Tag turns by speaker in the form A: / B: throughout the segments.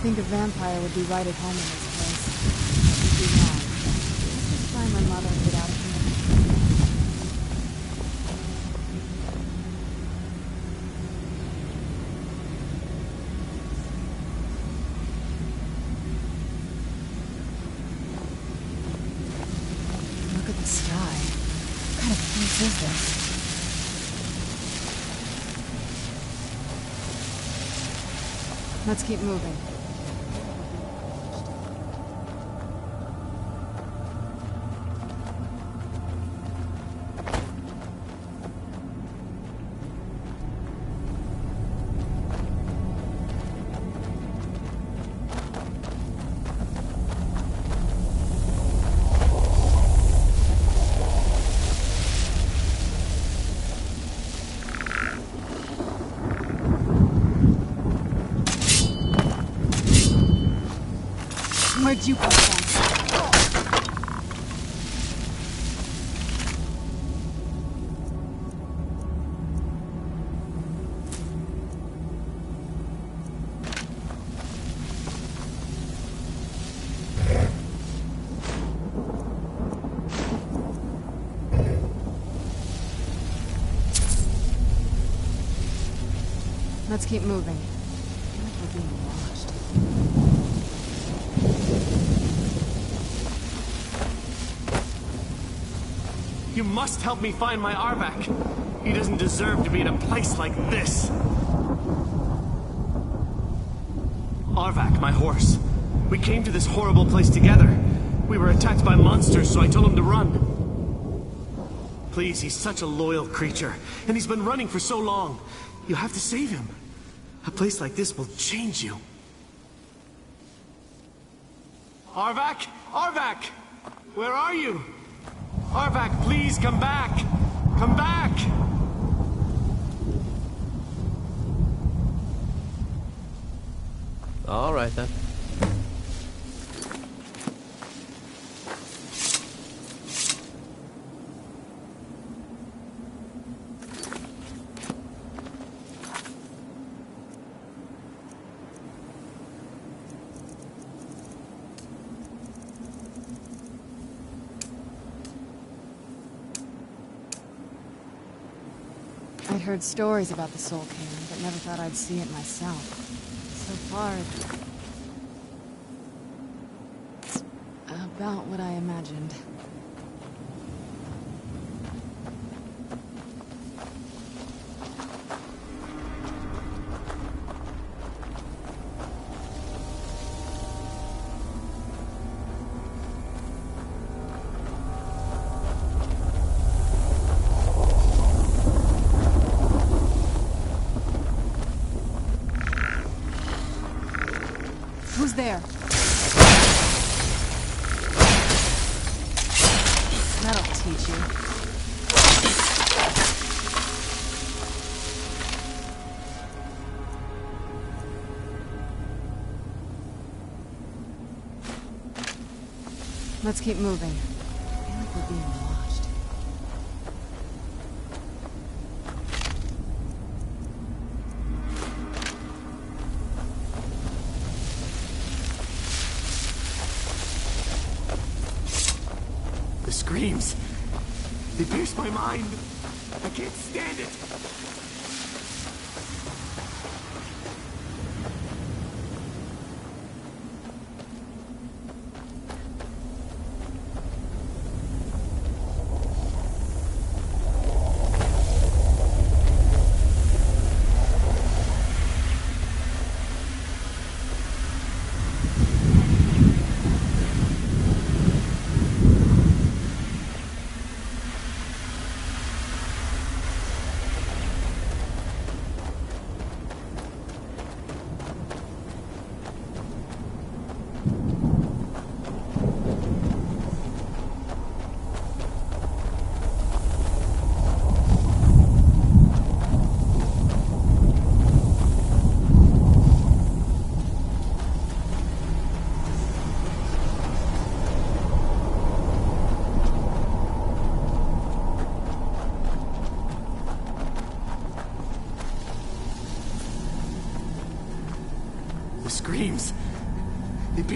A: think a vampire would be right at home in this place. I could be wrong. Let's just find my mother and get out of here. Look at the sky. What kind of place is this? Let's keep moving. Where'd you come from? Let's keep moving. I feel like we're being watched.
B: You must help me find my Arvak. He doesn't deserve to be in a place like this. Arvak, my horse. We came to this horrible place together. We were attacked by monsters, so I told him to run. Please, he's such a loyal creature, and he's been running for so long. You have to save him. A place like this will change you. Arvak? Arvak! Where are you? Arvak, please come back! Come back!
C: All right then.
A: I'd heard stories about the Soul Canyon, but never thought I'd see it myself. So far, it's about what I imagined. Who's there? That'll teach you. Let's keep moving. I feel like we're being watched.
B: The screams. They pierce my mind. I can't stand it.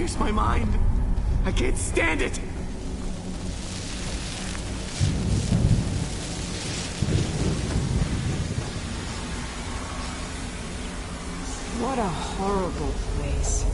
B: use my mind. I can't stand it.
A: What a horrible place.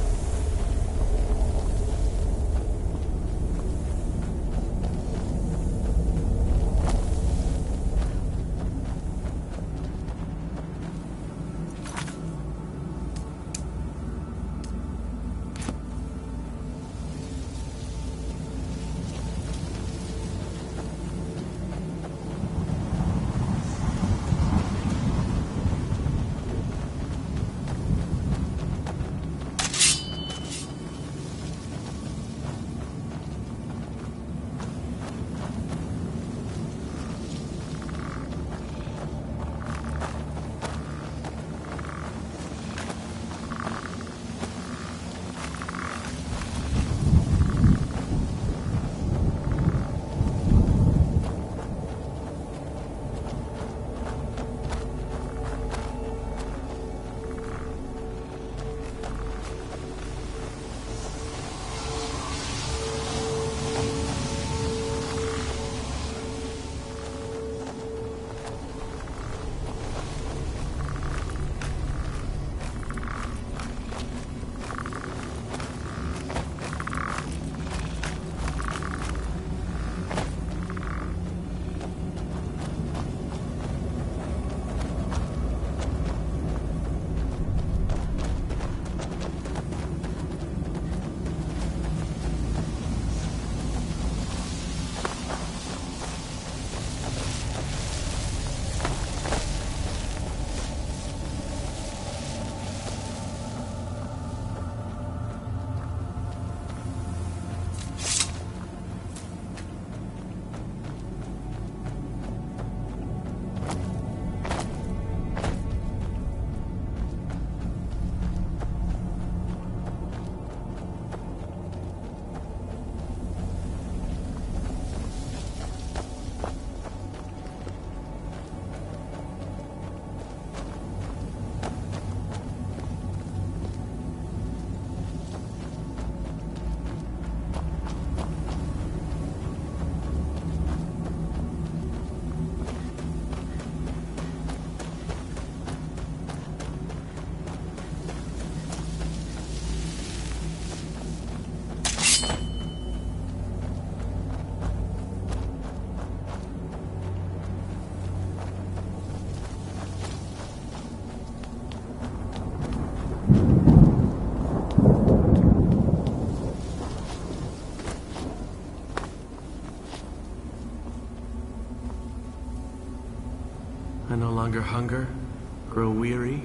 B: I no longer hunger, grow weary,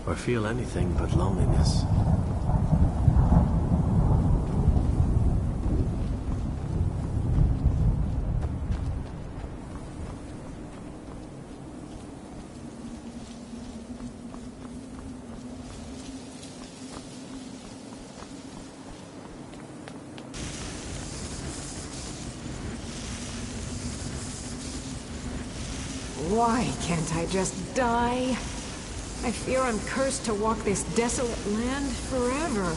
B: or feel anything but loneliness.
A: Why can't I just die? I fear I'm cursed to walk this desolate land forever.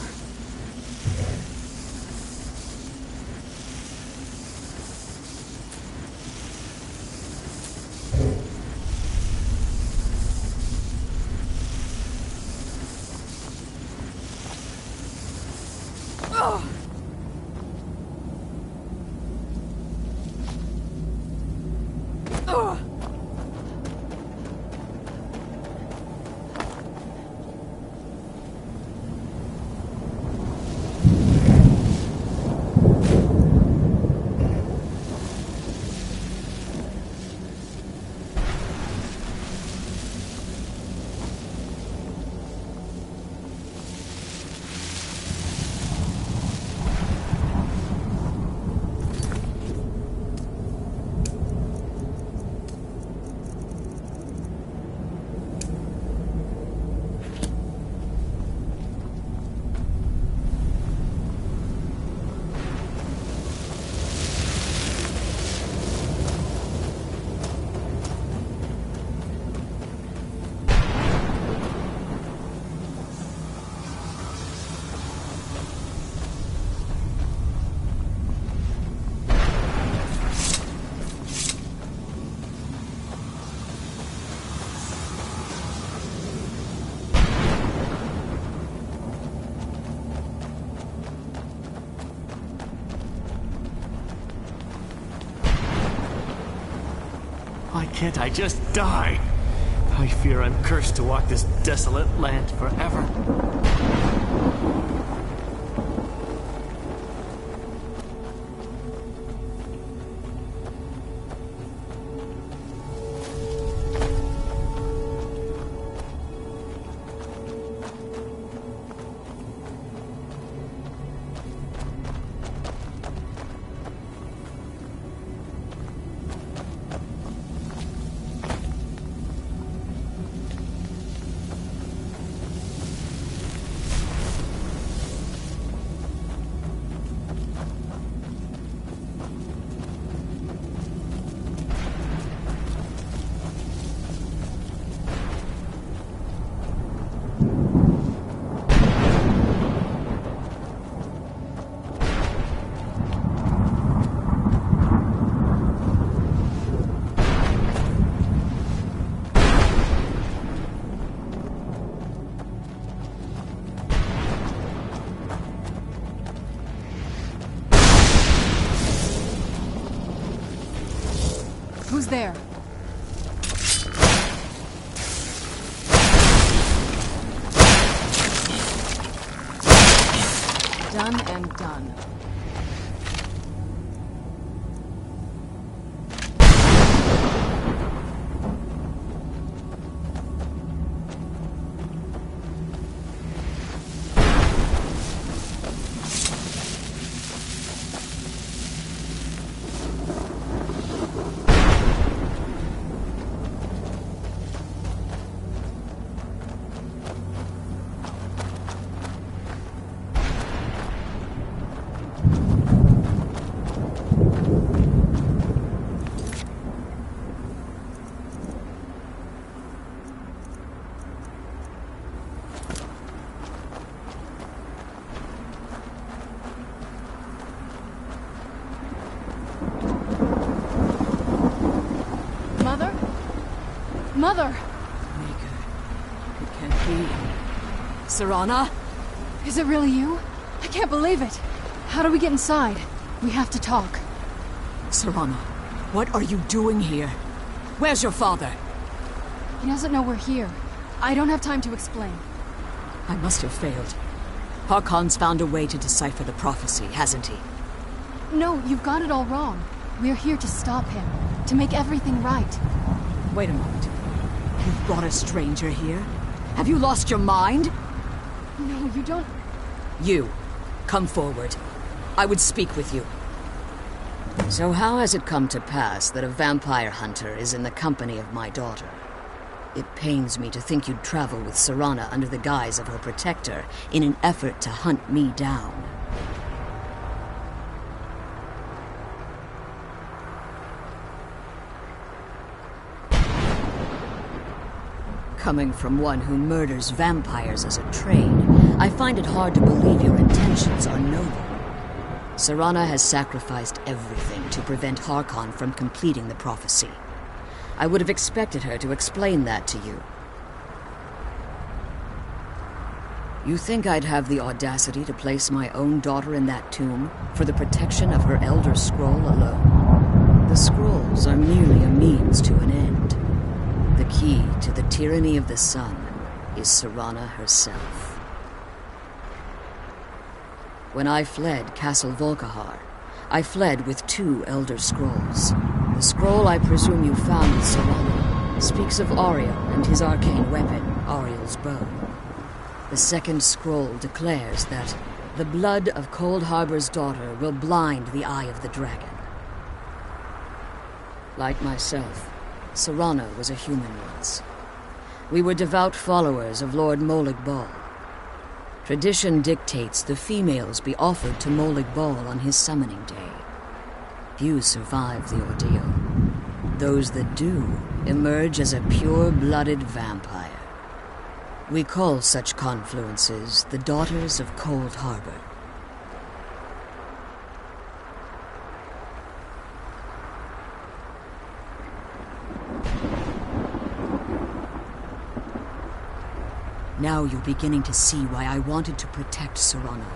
A: Ugh! Ugh!
B: Why can't I just die? I fear I'm cursed to walk this desolate land forever.
C: Who's there? Done and done. Mother!
D: Mika, it can't be. Serana?
C: Is it really you? I can't believe it. How do we get inside? We have to talk.
D: Serana, what are you doing here? Where's your father?
C: He doesn't know we're here. I don't have time to explain.
D: I must have failed. Harkon's found a way to decipher the prophecy, hasn't he?
C: No, you've got it all wrong. We're here to stop him, to make everything right.
D: Wait a moment. You've brought a stranger here? Have you lost your mind?
C: No, you don't...
D: You, come forward. I would speak with you. So how has it come to pass that a vampire hunter is in the company of my daughter? It pains me to think you'd travel with Serana under the guise of her protector in an effort to hunt me down. Coming from one who murders vampires as a trade, I find it hard to believe your intentions are noble. Serana has sacrificed everything to prevent Harkon from completing the prophecy. I would have expected her to explain that to you. You think I'd have the audacity to place my own daughter in that tomb for the protection of her Elder Scroll alone? The scrolls are merely a means to an end. The key to the tyranny of the sun is Serana herself. When I fled Castle Volkihar, I fled with 2 Elder Scrolls. The scroll I presume you found with Serana speaks of Ariel and his arcane weapon, Ariel's bow. The second scroll declares that the blood of Cold Harbor's daughter will blind the eye of the dragon. Like myself, Serana was a human once. We were devout followers of Lord Molag Bal. Tradition dictates the females be offered to Molag Bal on his summoning day. Few survive the ordeal. Those that do emerge as a pure-blooded vampire. We call such confluences the Daughters of Cold Harbor. Now you're beginning to see why I wanted to protect Serana,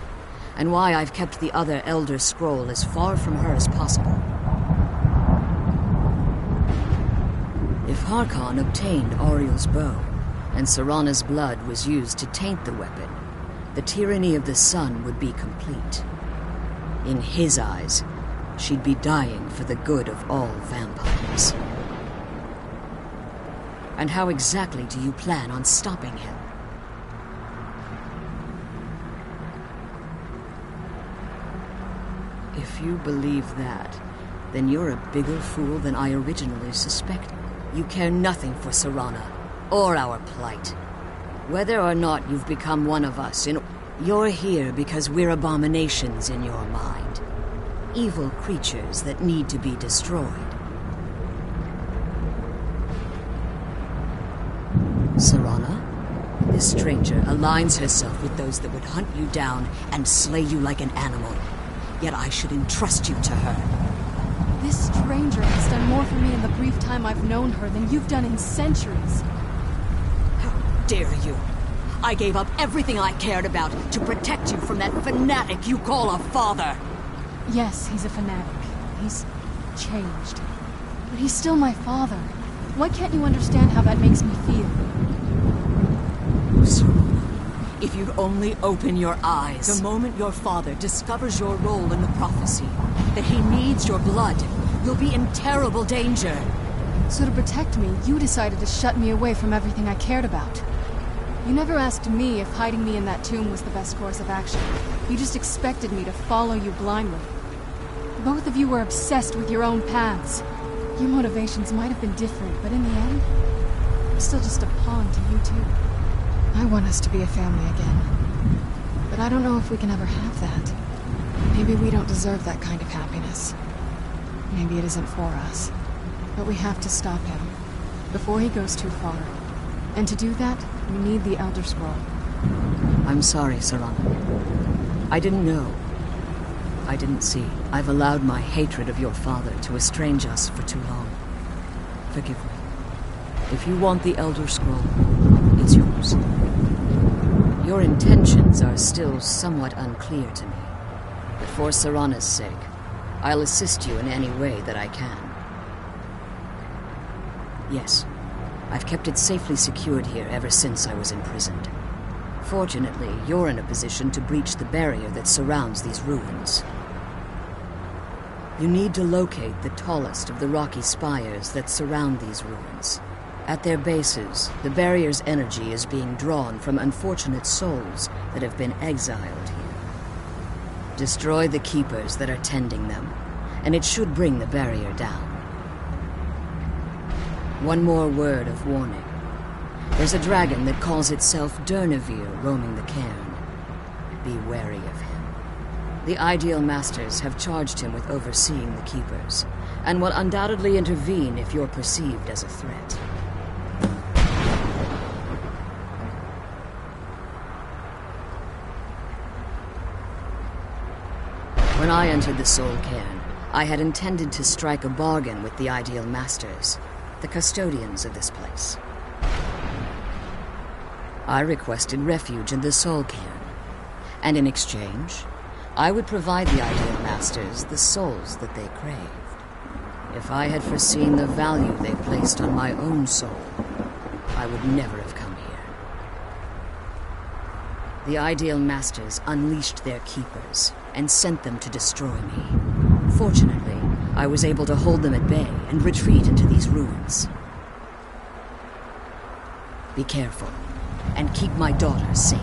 D: and why I've kept the other Elder Scroll as far from her as possible. Harkon obtained Auriel's bow, and Serana's blood was used to taint the weapon, the tyranny of the sun would be complete. In his eyes, she'd be dying for the good of all vampires. And how exactly do you plan on stopping him? If you believe that, then you're a bigger fool than I originally suspected. You care nothing for Serana, or our plight. Whether or not you've become one of us, you're here because we're abominations in your mind. Evil creatures that need to be destroyed. Serana? This stranger aligns herself with those that would hunt you down and slay you like an animal. Yet I should entrust you to her.
C: This stranger has done more for me in the brief time I've known her than you've done in centuries.
D: How dare you! I gave up everything I cared about to protect you from that fanatic you call a father!
C: Yes, he's a fanatic. He's changed. But he's still my father. Why can't you understand how that makes me feel?
D: Serana, if you'd only open your eyes. The moment your father discovers your role in the prophecy, that he needs your blood, you'll be in terrible danger.
C: So to protect me, you decided to shut me away from everything I cared about. You never asked me if hiding me in that tomb was the best course of action. You just expected me to follow you blindly. Both of you were obsessed with your own paths. Your motivations might have been different, but in the end, I'm still just a pawn to you two. I want us to be a family again. But I don't know if we can ever have that. Maybe we don't deserve that kind of happiness. Maybe it isn't for us. But we have to stop him, before he goes too far. And to do that, we need the Elder Scroll.
D: I'm sorry, Serana. I didn't know. I didn't see. I've allowed my hatred of your father to estrange us for too long. Forgive me. If you want the Elder Scroll, it's yours. Your intentions are still somewhat unclear to me. But for Serana's sake, I'll assist you in any way that I can. Yes, I've kept it safely secured here ever since I was imprisoned. Fortunately, you're in a position to breach the barrier that surrounds these ruins. You need to locate the tallest of the rocky spires that surround these ruins. At their bases, the barrier's energy is being drawn from unfortunate souls that have been exiled here. Destroy the keepers that are tending them, and it should bring the barrier down. One more word of warning. There's a dragon that calls itself Durnevere roaming the cairn. Be wary of him. The Ideal Masters have charged him with overseeing the keepers, and will undoubtedly intervene if you're perceived as a threat. When I entered the Soul Cairn, I had intended to strike a bargain with the Ideal Masters, the custodians of this place. I requested refuge in the Soul Cairn, and in exchange, I would provide the Ideal Masters the souls that they craved. If I had foreseen the value they placed on my own soul, I would never have come here. The Ideal Masters unleashed their keepers and sent them to destroy me. Fortunately, I was able to hold them at bay and retreat into these ruins. Be careful, and keep my daughter safe.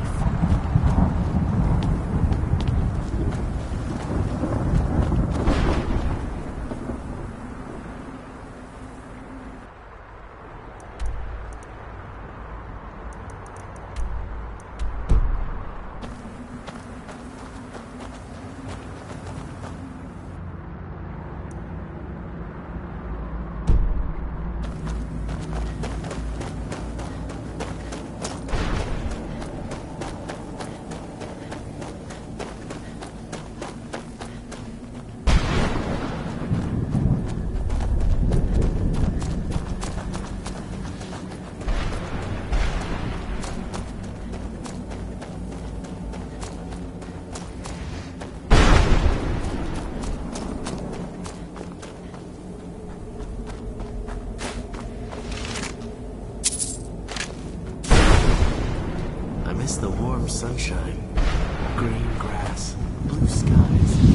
B: warm sunshine, green grass, blue skies.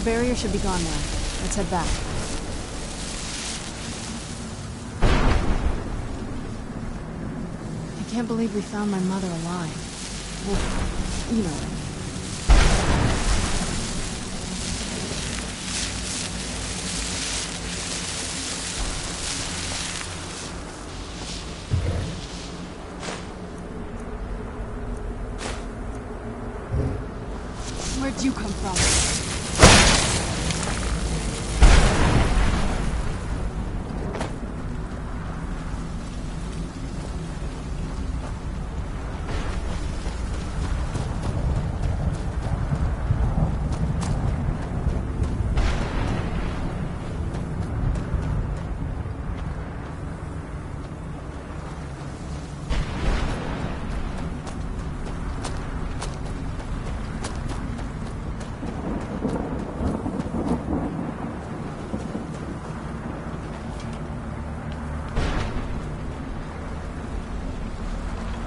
C: The barrier should be gone now. Let's head back. I can't believe we found my mother alive. Well, you know. Where'd you come from?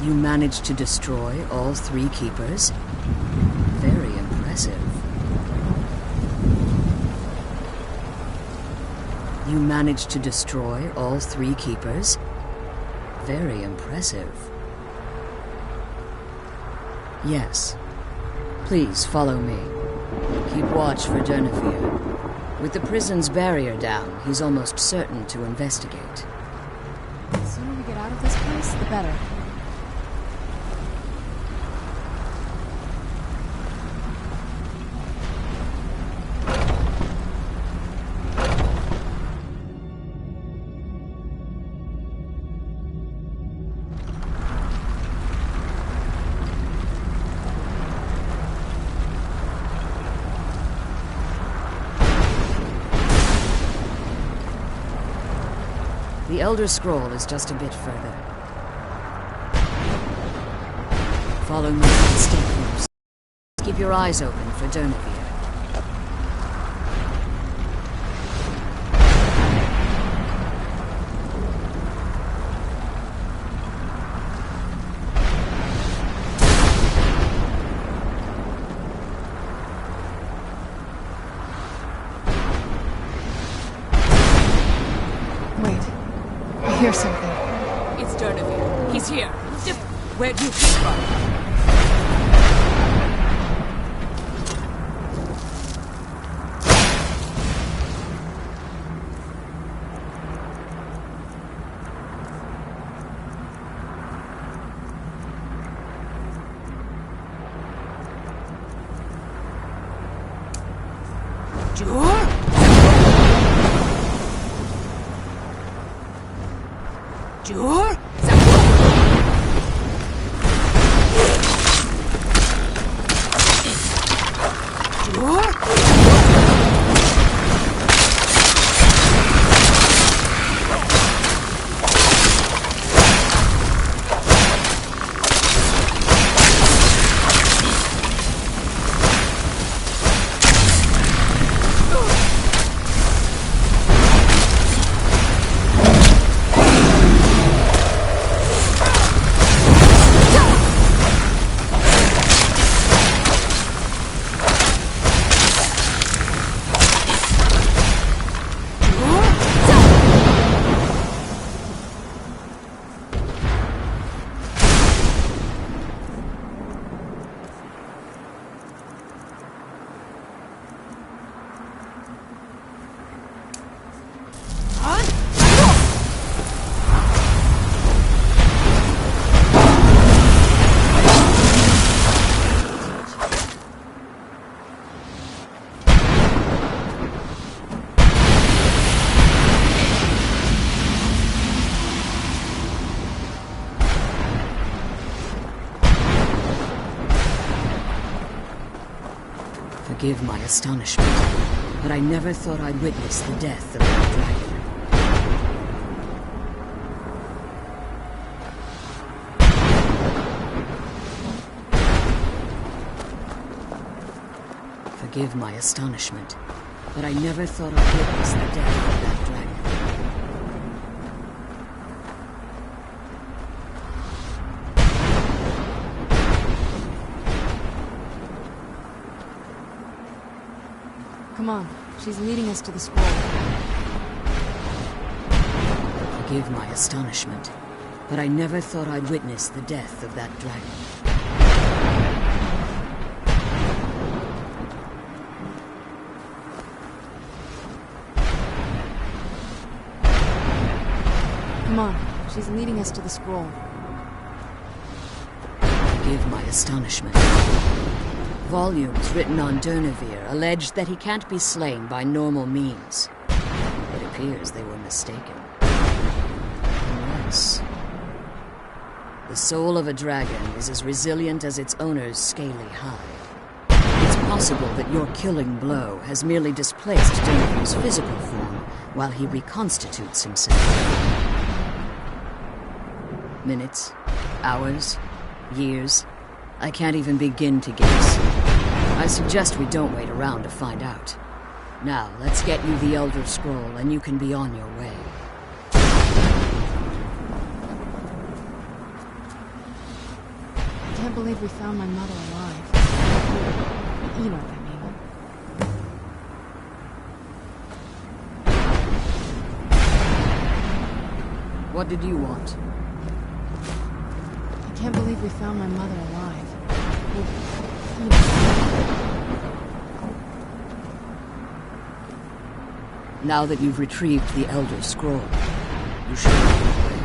D: You managed to destroy all 3 keepers? Very impressive. You managed to destroy all 3 keepers? Very impressive. Yes. Please follow me. Keep watch for Durnevere. With the prison's barrier down, he's almost certain to investigate.
C: The sooner we get out of this place, the better.
D: The Elder Scroll is just a bit further. Follow me to the staterooms. Keep your eyes open for Durnevere.
C: I hear something.
E: It's Durnevere. He's here. Where'd you come from? Jur?
D: Forgive my astonishment, but I never thought I'd witness the death of that dragon. Forgive my astonishment, but I never thought I'd witness the death of that dragon.
C: Come on. She's leading us to the scroll.
D: Forgive my astonishment, but I never thought I'd witness the death of that dragon.
C: Come on. She's leading us to the scroll.
D: Forgive my astonishment. Volumes written on Durnevere allege that he can't be slain by normal means. It appears they were mistaken. Unless... the soul of a dragon is as resilient as its owner's scaly hide. It's possible that your killing blow has merely displaced Durnevere's physical form while he reconstitutes himself. Minutes, hours, years. I can't even begin to guess. I suggest we don't wait around to find out. Now, let's get you the Elder Scroll and you can be on your way.
C: I can't believe we found my mother alive. You know what I mean.
D: What did you want?
C: I can't believe we found my mother alive. You know.
D: Now that you've retrieved the Elder Scroll, you should be on your way.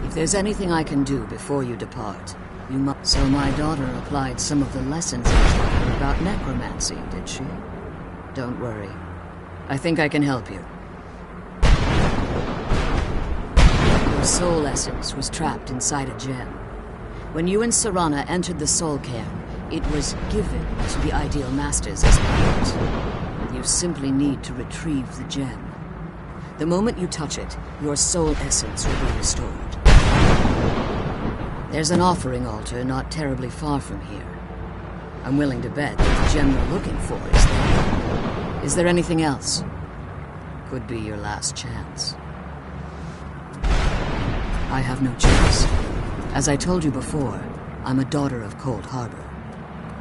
D: If there's anything I can do before you depart, you must... So my daughter applied some of the lessons I taught her about necromancy, did she? Don't worry. I think I can help you. Your soul essence was trapped inside a gem. When you and Serana entered the soul cairn, it was given to the Ideal Masters as part. You simply need to retrieve the gem. The moment you touch it, your soul essence will be restored. There's an offering altar not terribly far from here. I'm willing to bet that the gem you're looking for is there. Is there anything else? Could be your last chance. I have no choice. As I told you before, I'm a daughter of Cold Harbor.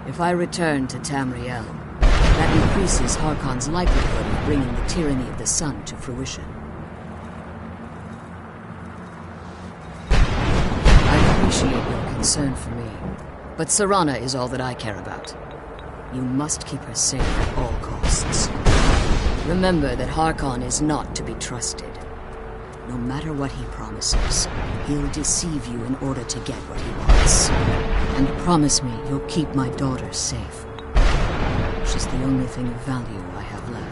D: If I return to Tamriel, that increases Harkon's likelihood of bringing the tyranny of the sun to fruition. I appreciate your concern for me, but Serana is all that I care about. You must keep her safe at all costs. Remember that Harkon is not to be trusted. No matter what he promises, he'll deceive you in order to get what he wants. And promise me you'll keep my daughter safe. She's the only thing of value I have left.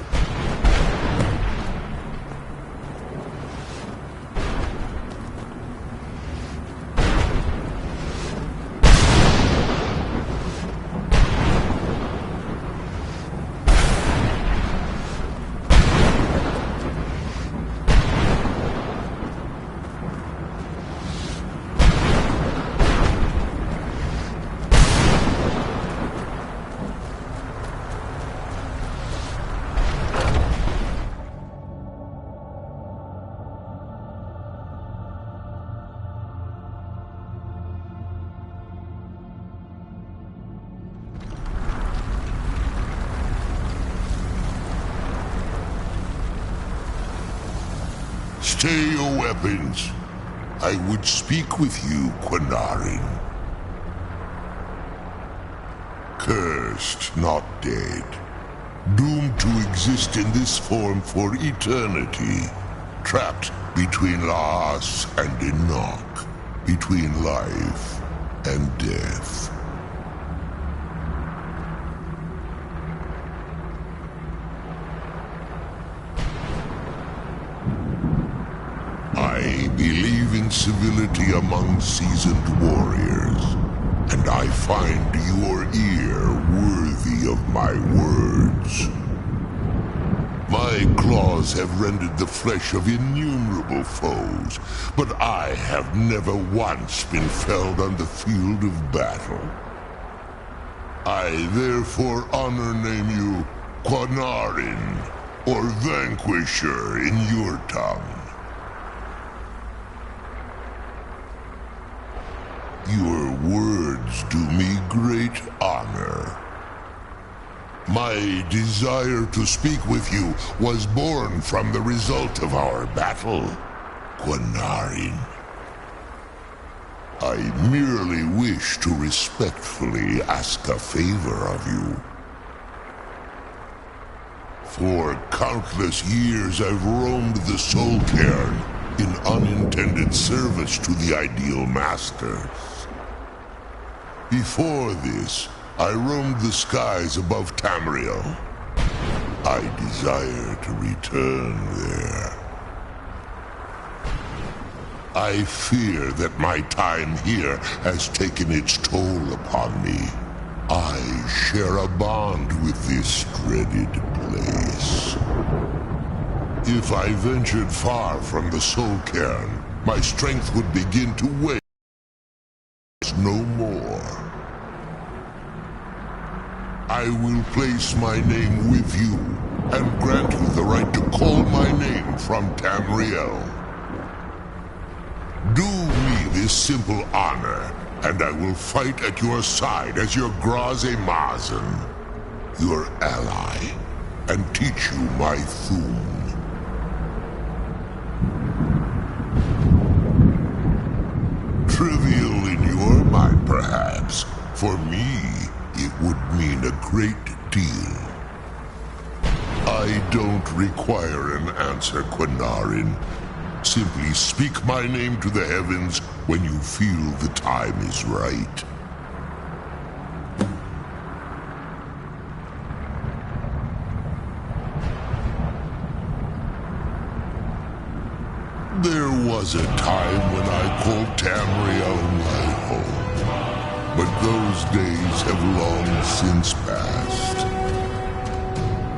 F: Stay your weapons. I would speak with you, Quinarin. Cursed, not dead. Doomed to exist in this form for eternity. Trapped between Laas and Enoch. Between life and death. I believe in civility among seasoned warriors, and I find your ear worthy of my words. My claws have rendered the flesh of innumerable foes, but I have never once been felled on the field of battle. I therefore honor name you Quinarin, or Vanquisher in your tongue. Your words do me great honor. My desire to speak with you was born from the result of our battle, Quinarin. I merely wish to respectfully ask a favor of you. For countless years I've roamed the Soul Cairn in unintended service to the Ideal Masters. Before this, I roamed the skies above Tamriel. I desire to return there. I fear that my time here has taken its toll upon me. I share a bond with this dreaded place. If I ventured far from the Soul Cairn, my strength would begin to wane no more. I will place my name with you and grant you the right to call my name from Tamriel. Do me this simple honor, and I will fight at your side as your Graze Mazen, your ally, and teach you my Thum. Trivial in your mind, perhaps. For me, it would mean a great deal. I don't require an answer, Quinarin. Simply speak my name to the heavens when you feel the time is right. There was a time when I called Tamriel my home, but those days have long since passed.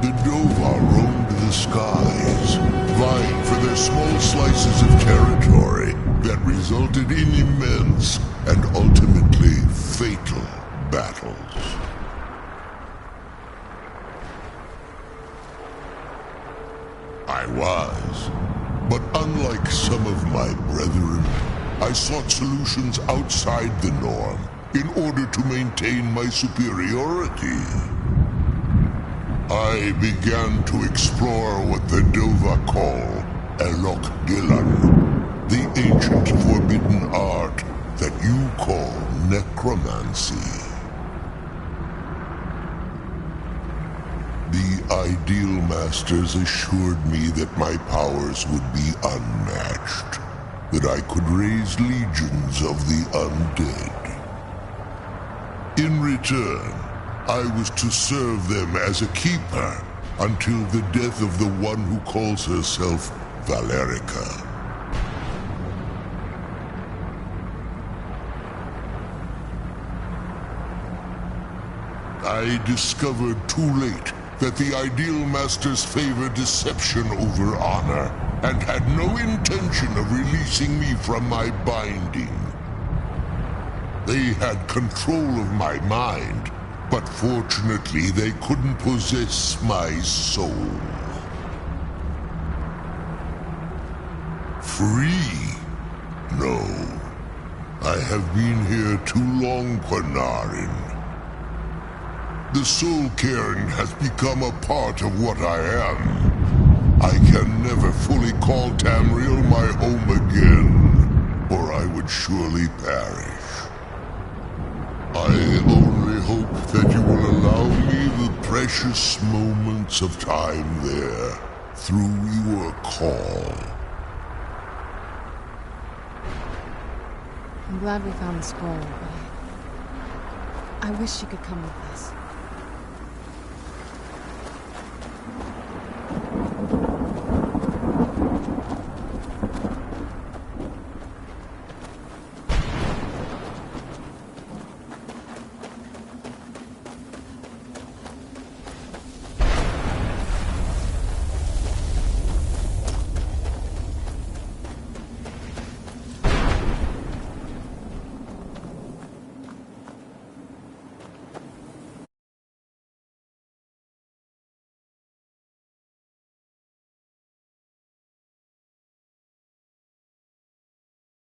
F: The Dova roamed the skies, vying for their small slices of territory that resulted in immense and ultimately fatal battles. I was. But unlike some of my brethren, I sought solutions outside the norm in order to maintain my superiority. I began to explore what the Dova call Elok Gillan, the ancient forbidden art that you call necromancy. The Ideal Masters assured me that my powers would be unmatched, that I could raise legions of the undead. In return, I was to serve them as a keeper until the death of the one who calls herself Valerica. I discovered too late that the Ideal Masters favor deception over honor, and had no intention of releasing me from my binding. They had control of my mind, but fortunately they couldn't possess my soul. Free? No. I have been here too long, Quinarin. The Soul Cairn has become a part of what I am. I can never fully call Tamriel my home again, or I would surely perish. I only hope that you will allow me the precious moments of time there, through your call.
C: I'm glad we found the scroll, but I wish you could come with us.